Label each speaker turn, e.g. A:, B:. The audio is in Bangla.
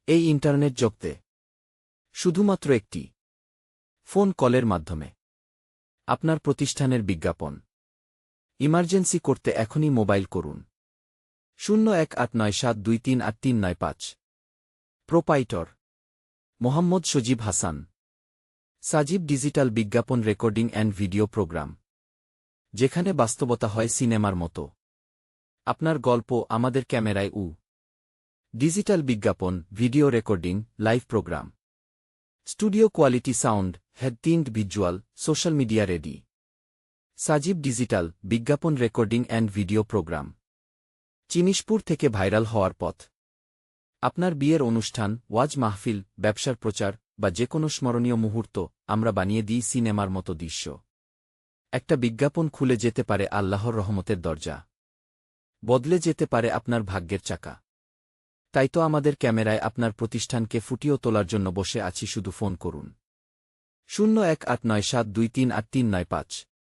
A: এই ইন্টারনেট জগতে শুধুমাত্র একটি ফোন কলের মাধ্যমে আপনার প্রতিষ্ঠানের বিজ্ঞাপন ইমার্জেন্সি করতে এখনই মোবাইল করুন 018972383995 প্রোপাইটর মোহাম্মদ সজীব হাসান সাজিব ডিজিটাল বিজ্ঞাপন রেকর্ডিং অ্যান্ড ভিডিও প্রোগ্রাম যেখানে বাস্তবতা হয় সিনেমার মতো আপনার গল্প আমাদের ক্যামেরায় ডিজিটাল বিজ্ঞাপন video recording live programme studio quality sound হেড-টিন্ড visual social media ready Sajib digital বিজ্ঞাপন recording and video programme Chinishpur থেকে ভাইরাল হওয়ার পথ আপনার বিয়ের অনুষ্ঠান ওয়াজ মাহফিল ব্যবসার প্রচার বা যে কোনো স্মরণীয় মুহূর্ত আমরা বানিয়ে দিই সিনেমার মতো দৃশ্য একটা বিজ্ঞাপন খুলে যেতে পারে আল্লাহর রহমতের দরজা বদলে যেতে পারে আপনার ভাগ্যের চাকা তাই তো আমাদের ক্যামেরায় আপনার প্রতিষ্ঠানকে ফুটিয়ে তোলার জন্য বসে আছি শুধু ফোন করুন 018972383995